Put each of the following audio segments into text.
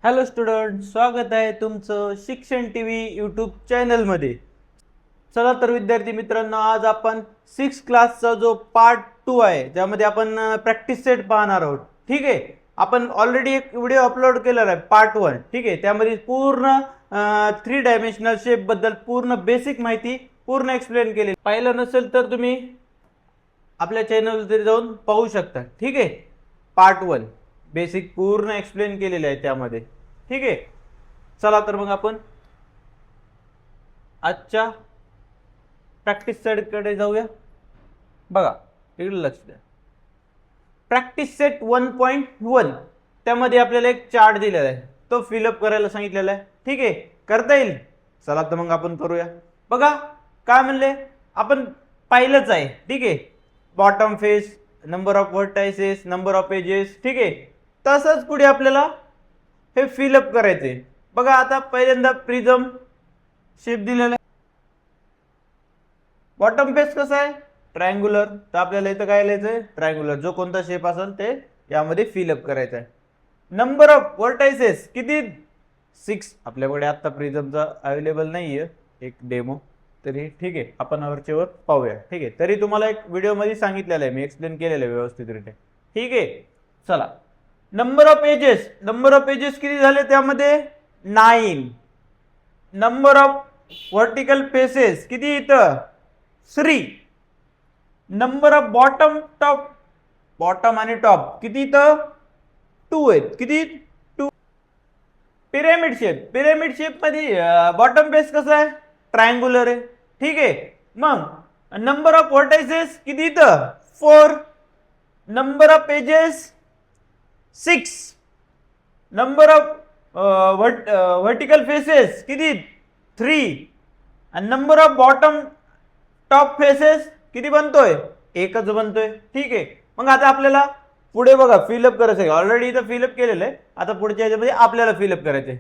Hello student, स्वागत आहे तुमचं शिक्षण टीव्ही यूट्यूब चॅनलमध्ये. चला तर विद्यार्थी मित्रांनो, आज आपण 6 क्लासचा जो पार्ट 2 आहे त्यामध्ये आपण प्रॅक्टिस सेट पाहणार आहोत. ठीक आहे, आपण ऑलरेडी एक व्हिडिओ अपलोड केलेला आहे पार्ट 1. ठीक आहे, त्यामध्ये पूर्ण 3 डायमेन्शनल शेप बद्दल पूर्ण बेसिक माहिती पूर्ण एक्सप्लेन केली. पाहिलं नसेल तर तुम्ही आपल्या चॅनलवर जाऊन पाहू शकता. ठीक आहे, पार्ट 1 बेसिक पूर्ण एक्सप्लेन केलेले आहे त्यामध्ये. ठीक आहे, चला तर मग आपण आजच्या प्रॅक्टिस सेट कडे जाऊया. बघा, इकडे लक्ष द्या. प्रॅक्टिस सेट 1.1 त्यामध्ये आपल्याला एक चार्ट दिलेला आहे, तो फिलअप करायला सांगितलेला आहे. ठीक आहे, करता येईल. चला तर मग आपण करूया. बघा काय म्हणले, आपण पाहिलंच आहे. ठीक आहे, bottom face, number of vertices, number of edges. ठीक आहे, तसंच पुढे आपल्याला हे फिलअप करायचे. बघा आता पहिल्यांदा प्रिझम शेप दिलेला आहे. बॉटम फेस कसा आहे, ट्रायंग्युलर. तर आपल्याला इथं काय लिहायचंय, ट्रायंग्युलर. जो कोणता शेप असेल ते यामध्ये फिलअप करायचा आहे. नंबर ऑफ व्हर्टायसेस किती, 6. आपल्याकडे आता प्रिझमचा अवेलेबल नाहीये एक डेमो, तरी ठीक आहे आपण वरचेवर पाहूया. ठीक आहे, तरी तुम्हाला एक व्हिडिओ मध्ये सांगितलेलं आहे, मी एक्सप्लेन केलेलं आहे व्यवस्थितरित्या. ठीक आहे, चला. Number of edges, number of edges किती झाले त्यामध्ये, 9. नंबर ऑफ व्हर्टिकल फेसेस किती इथं, 3. Number of bottom top, bottom आणि टॉप किती इथं, 2 आहेत. किती, 2. पिरॅमिड शेप, पिरॅमिड शेप मध्ये बॉटम फेस कसा आहे, ट्रायंग्युलर आहे. ठीक आहे, मग नंबर ऑफ व्हर्टायसेस किती इथं, 4. Number of edges 6. Number of vertical faces किती, 3. आणि number of bottom top faces किती बनतोय, एकच बनतोय. ठीक आहे, मग आता आपल्याला पुढे बघा फिलअप करायचं आहे. ऑलरेडी इथं फिलअप केलेलं आहे, आता पुढच्या ह्याच्यामध्ये आपल्याला फिलअप करायचं आहे.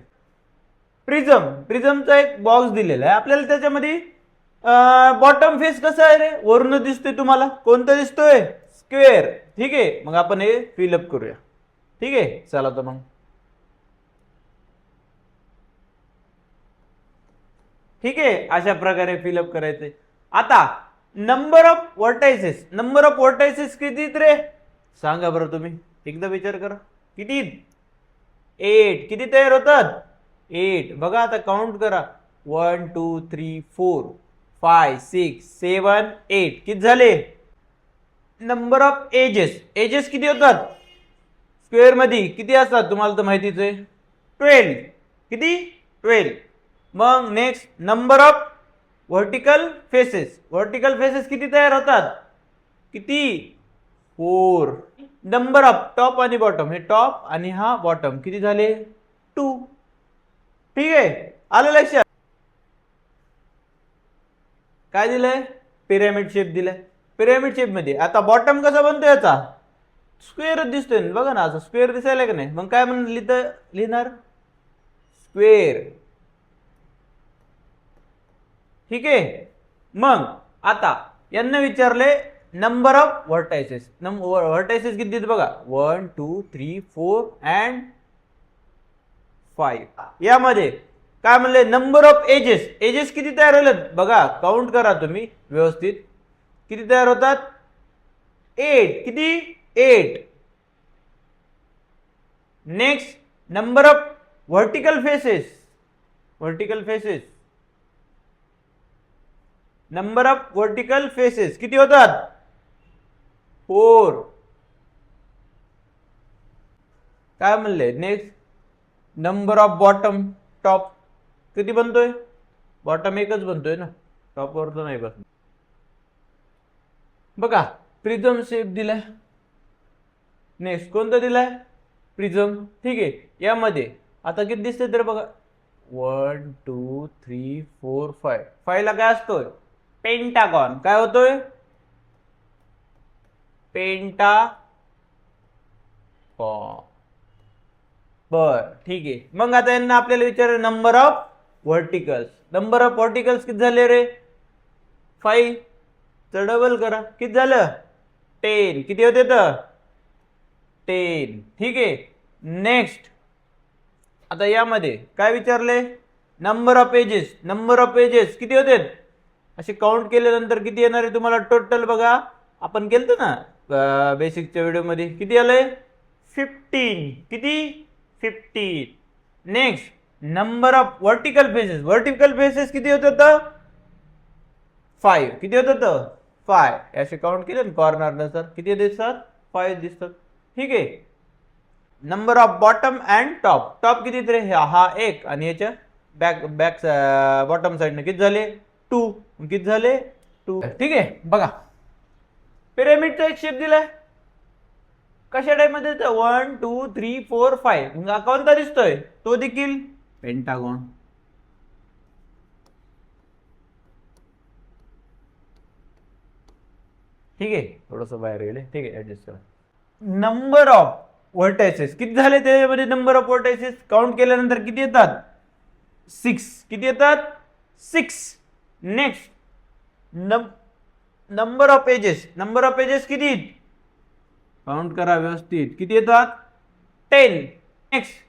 प्रिझम, प्रिझमचा एक बॉक्स दिलेला आहे आपल्याला. त्याच्यामध्ये बॉटम फेस कसा आहे रे, वरून दिसतोय तुम्हाला, कोणता दिसतोय, स्क्वेअर. ठीक आहे, मग आपण हे फिलअप करूया. ठीक आहे, चला तर मग. ठीक आहे, अशा प्रकारे फिलअप करायचंय. आता number of vertices, number of vertices किती रे, सांगा बरं तुम्ही, एकदा विचार करा. किती, 8. किती तयार होतात, 8. बघा आता काउंट करा, 1 2 3 4 5 6 7 8. किती झाले. नंबर ऑफ एजेस, एजेस किती होतात, स्क्वेअर मध्ये किती असतात तुम्हाला तर माहितीच आहे, 12. किती, 12. मग next number of vertical faces, vertical faces किती तयार होतात, किती, 4. नंबर ऑफ टॉप आणि बॉटम, हे टॉप आणि हा बॉटम किती झाले, 2. ठीक आहे, आलं लक्षात. काय दिलंय, पिरॅमिड शेप दिलाय. पिरॅमिड शेप मध्ये आता बॉटम कसा बनतो याचा, स्क्वेअर दिसतोय ना, बघा ना, असं स्क्वेअर दिसायला का नाही. मग काय म्हणून लिहिणार, स्क्वेअर. ठीक आहे, मग आता यांना विचारले नंबर ऑफ व्हर्टायसेस. व्हर्टायसेस किती बघा, 1 2 3 4 अँड 5. यामध्ये काय म्हणले, नंबर ऑफ एजेस, एजेस किती तयार होतात बघा, काउंट करा तुम्ही व्यवस्थित, किती तयार होतात, 8. किती, 8. Next number of vertical faces, vertical faces, number of vertical faces किती होतात, 4. काय म्हणले, next number of bottom top किती बनतोय, बॉटम एकच बनतोय ना, टॉप वर तर नाही बसत. बघा प्रिझम शेप दिलाय. नेक्स्ट कोणता दिलाय, प्रिझम. ठीक आहे, यामध्ये आता किती दिसते तर बघा, 1 2 3 4 5. 5 ला काय असतोय, पेंटागॉन. काय होतोय, पेंटागॉन. बर, ठीक आहे. मग आता यांना आपल्याला विचार number of verticals, number of verticals किती झाले रे, 5. तर डबल करा, किती झालं, 10. किती होते तर, 10. ठीक आहे, नेक्स्ट आता यामध्ये काय विचारले, number of edges. Number of edges किती होते असे काउंट केल्यानंतर किती येणार आहे तुम्हाला टोटल. बघा आपण केलं ना बेसिकच्या व्हिडिओमध्ये, किती आलंय 15. किती 15. Next number of vertical faces. Vertical faces किती होत होतं 5. किती होत होतं 5. असे काउंट केले ना कॉर्नर नंतर किती दिसतात 5 दिसतात. ठीक आहे. Number of bottom and top. Top किती रे, हा एक आणि याच्या बॅक बॅक बॉटम साइडने किती झाले 2. किती झाले 2. ठीक आहे. बघा पिरामिडचा एक शेप दिलाय कशा टाइप मध्ये 1 2 3 4 5. मग कोणता दिसतोय तो देखील पेंटागॉन. ठीक आहे. थोडस बाहेर गेले. ठीक आहे ऍडजस्ट करा. नंबर ऑफ व्हर्टायसेस किती झाले त्याच्यामध्ये. नंबर ऑफ व्हर्टायसेस काउंट केल्यानंतर किती येतात 6. किती येतात 6. Next number of edges. Number of edges किती काउंट करा व्यवस्थित किती येतात 10. Next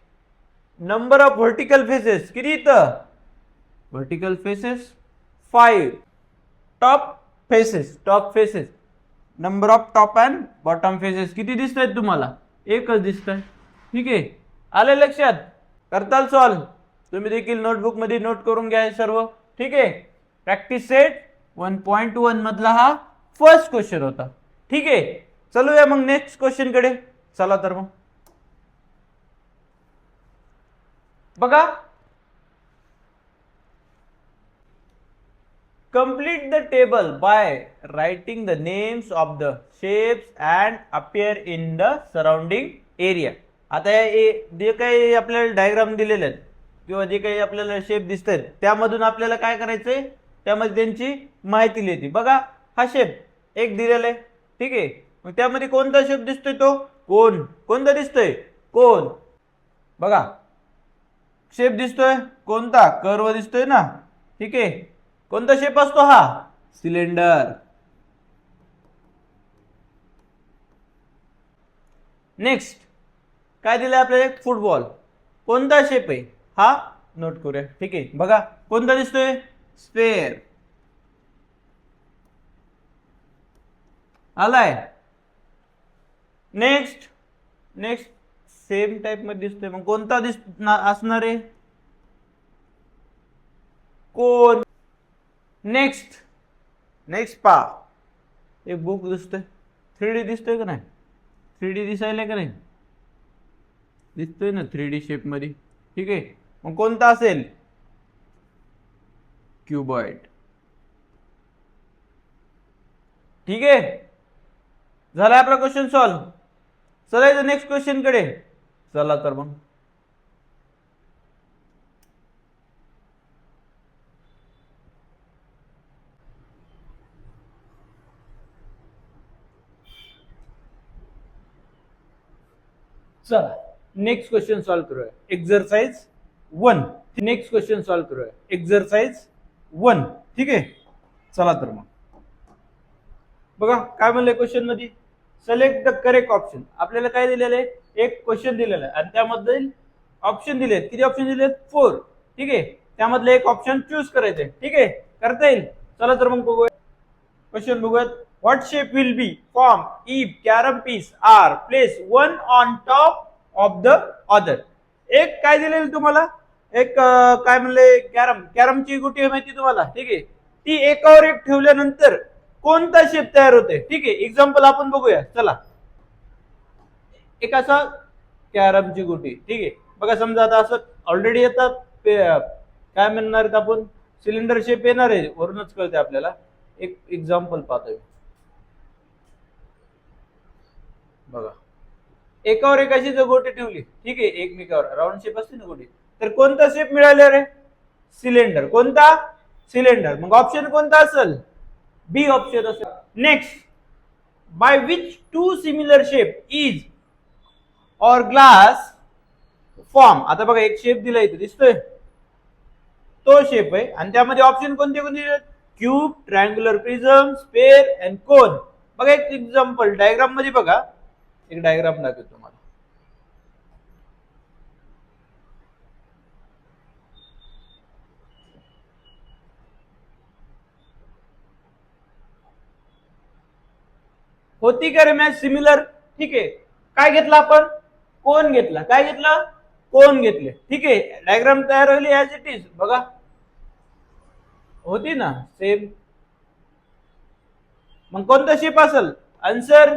number of vertical faces किती येतं vertical faces 5. Top faces. Top faces number of top and bottom faces किती दिसत आहेत तुम्हाला एकच दिसत आहे. ठीक आहे. आले लक्षात. करताल सॉल्व. तुम्ही देखील नोटबुक मध्ये नोट करून घ्या सर्व. ठीक आहे. प्रॅक्टिस सेट 1.1 मधला हा फर्स्ट क्वेश्चन होता. ठीक आहे. चलूया मग नेक्स्ट क्वेश्चन कडे. चला तर मग बघा. Complete the table by writing the names of the shapes and appear in the surrounding area. आता जे काही आपल्याला डायग्राम दिलेले आहेत किंवा जे काही आपल्याला शेप दिसत आहेत त्यामधून आपल्याला काय करायचंय त्यामध्ये त्यांची माहिती लिहायची. बघा हा शेप एक दिलेला आहे. ठीक आहे. मग त्यामध्ये कोणता शेप दिसतोय तो कोण. कोणता दिसतोय कोण. बघा शेप दिसतोय कोणता कर्व दिसतोय ना. ठीक आहे. कोणता शेप असतो हा सिलेंडर. नेक्स्ट काय दिलंय आपल्याला एक फुटबॉल. कोणता शेप आहे हा नोट करूया. ठीक आहे. बघा कोणता दिसतोय स्फेअर. आलाय. नेक्स्ट नेक्स्ट सेम टाइप मध्ये दिसतोय मग कोणता असणार आहे कोण. नेक्स्ट नेक्स्ट पा एक बुक दिसतोय 3D दिसतोय का नाही 3D दिसायला का नाही दिसतोय ना 3D शेप मध्ये. ठीक आहे. मग कोणता असेल क्यूबॉइड. ठीक आहे. झाला आपला क्वेश्चन सॉल्व. चला नेक्स्ट क्वेश्चन कडे. चला तर मग चला नेक्स्ट क्वेश्चन सॉल्व करूया. एक्सरसाइज 1. नेक्स्ट क्वेश्चन सॉल्व करूया. एक्सरसाइज 1. ठीक आहे. चला तर मग बघा काय म्हणलंय क्वेश्चन मध्ये सिलेक्ट द करेक्ट ऑप्शन. आपल्याला काय दिलेलं आहे एक क्वेश्चन दिलेला आहे आणि त्यामध्ये ऑप्शन दिलेत. किती ऑप्शन दिलेत 4. ठीक आहे. त्यामधले एक ऑप्शन चूज करायचंय. ठीक आहे. करता येईल. चला तर मग बघूया क्वेश्चन बघूयात. What shape will be formed if carom piece are placed one on top of the other? एक काय दिलेलं तुम्हाला एक काय म्हणले कॅरमची गुटी माहिती तुम्हाला. ठीक आहे. ती एकावर एक ठेवल्यानंतर कोणता शेप तयार होते. ठीक आहे. एक्झाम्पल आपण बघूया. चला एक असा कॅरमची गुटी. ठीक आहे. बघा समजा आता असं ऑलरेडी येतात काय म्हणणार आपण सिलेंडर शेप येणार आहे वरूनच कळते आपल्याला. एक एक्झाम्पल पाहतोय. बघा एकावर एक अशी जर गोटी ठेवली. ठीक आहे. एकमेकावर राऊंड शेप असते ना गोटी. तर कोणता शेप मिळाला रे सिलेंडर. कोणता सिलेंडर. मग ऑप्शन कोणता असेल बी ऑप्शन असेल. Next by which two similar shape is hourglass form. आता बघा एक शेप दिला इथे दिसतोय तो शेप आहे आणि त्यामध्ये ऑप्शन कोणते कोणते cube triangular prism sphere and cone. बघा एक एक्झाम्पल डायग्राम मध्ये बघा एक डायग्राम दाखवतो तुम्हाला. होती का रे मॅच सिमिलर? ठीक आहे, काय घेतलं आपण? कोण घेतला. काय घेतलं? कोण घेतले. ठीक आहे, डायग्राम तयार होईल ऍज इट इज. बघा होती ना सेम. मग कोणता शेप असेल? आन्सर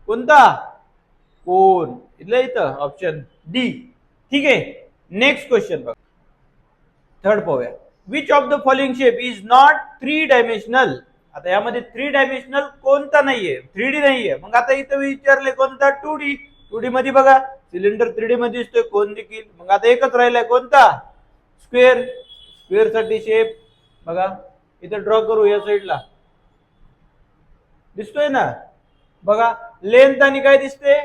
कोणता? कोण. इथं ऑप्शन डी. ठीक आहे, नेक्स्ट क्वेश्चन बघा. थर्ड पाहूया. Which of the following shape is not 3 dimensional? आता यामध्ये 3 डायमेन्शनल कोणता नाहीये, 3D नाहीये. मग आता इथं विचारले कोणता? 2D. 2D मध्ये बघा सिलेंडर 3D मध्ये दिसतोय, कोण देखील. मग आता एकच राहिलाय कोणता? स्क्वेअर. स्क्वेअर साठी शेप बघा इथं ड्रॉ करू. या साईडला दिसतोय ना. बघा लेंथ आणि काय दिसते?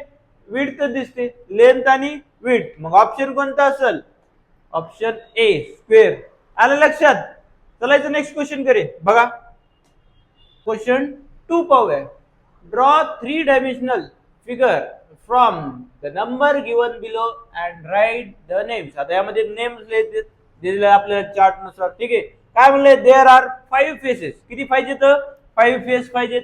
विड्थ दिसते. लेंथ आणि विड्थ. मग ऑप्शन कोणता असेल? Option A square. आलं लक्षात? चलायचं नेक्स्ट क्वेश्चन करे. बघा क्वेश्चन 2 पाहूया. Draw 3 dimensional figure from the number given below and write the names. आता यामध्ये नेम्स दिलेले आपल्याला चार्ट नुसार. ठीक आहे, काय म्हणले? There are 5 faces. किती पाहिजेत? 5 फेस पाहिजेत.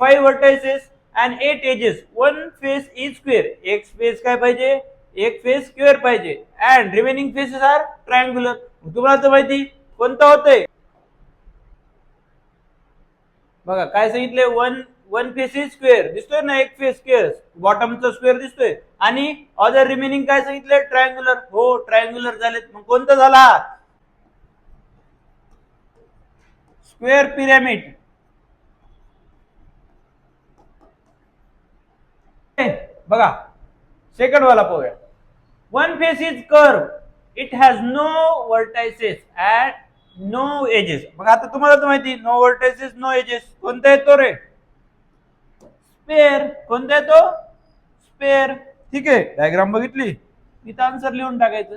5 vertices and 8 edges. 1 face is square. एक फेस काय पाहिजे? एक फेस स्क्वेअर पाहिजे. And remaining faces are triangular. तुम्हाला तर माहिती कोणतं होतंय? बघा काय सांगितले? One face is square. दिसतोय ना, एक फेस स्क्वेअर, बॉटमचा स्क्वेअर दिसतोय. आणि अदर रिमेनिंग काय सांगितले? ट्रायंग्युलर. हो ट्रायंग्युलर झालेत. मग कोणता झाला? Square pyramid. बघा सेकंड वाला पाहूया. One face is curve. It has no vertices and no edges. मग आता तुम्हाला तर माहिती नो व्हर्टायसेस नो एजेस. कोणता येतो रे? स्पेअर. कोणता येतो? स्पेअर. ठीक आहे, डायग्राम बघितली, इथं आन्सर लिहून टाकायचं.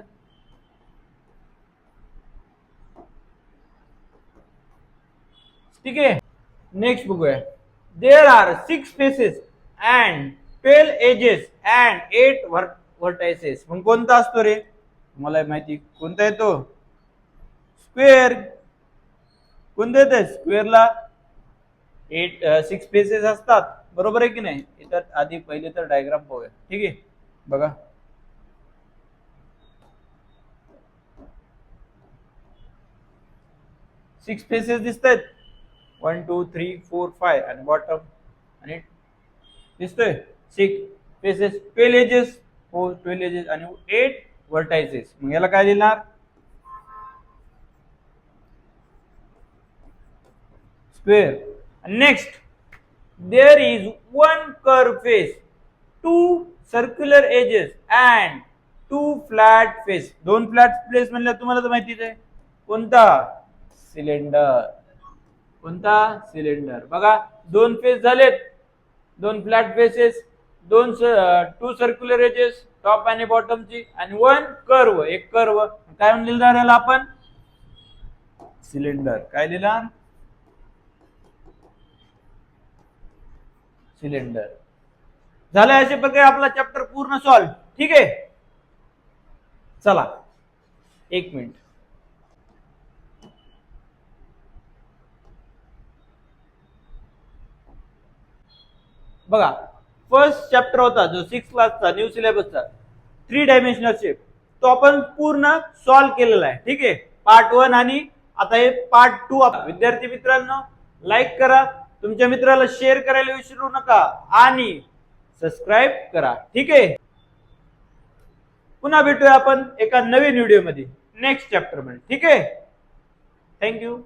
ठीक आहे, नेक्स्ट बघूया. There are 6 faces and 12 edges and 8 vertices. मग कोणता असतो रे? तुम्हाला माहिती कोणता येतो? स्क्वेअर. कोणते येते? स्क्वेअरला 6 फेसेस असतात. बरोबर आहे की नाही? इथं आधी पहिले तर डायग्राम पाहूया. ठीक आहे, बघा सिक्स फेसेस दिसत आहेत. 1 2 3 4 5 आणि बॉटम आणि दिसतोय 6 फेसेस. 12 एजेस. हो 12 एजेस आणि 8 व्हर्टायसेस. मग याला काय लिहिणार? Square. Next, there is 1 curve face, 2 circular edges and 2 flat face. 2 flat face म्हणलं तुम्हाला तर माहितीच आहे. कोणता? सिलेंडर. कोणता? सिलेंडर. बघा 2 फेस झालेत, 2 flat faces, 2 circular edges top आणि बॉटमची आणि 1 कर्व. एक कर्व. काय म्हणून लिहिणार याला आपण? सिलेंडर. काय लिहिणार? सिलेंडर. झालं. अशा प्रकारे आपला चॅप्टर पूर्ण सॉल्व. ठीक आहे, चला 1 मिनिट. बघा फर्स्ट चॅप्टर होता जो 6 क्लासचा न्यू सिलेबसचा 3 डायमेन्शनल शेप, तो आपण पूर्ण सॉल्व केलेला आहे. ठीक आहे, पार्ट 1 आणि आता हे पार्ट 2. विद्यार्थी मित्रांनो लाईक करा, तुमच्या मित्राला शेअर करायला विसरू नका आणि सबस्क्राईब करा. ठीक आहे, पुन्हा भेटूया आपण एका नवीन व्हिडिओ मध्ये नेक्स्ट चॅप्टर मध्ये. ठीक आहे, थँक्यू.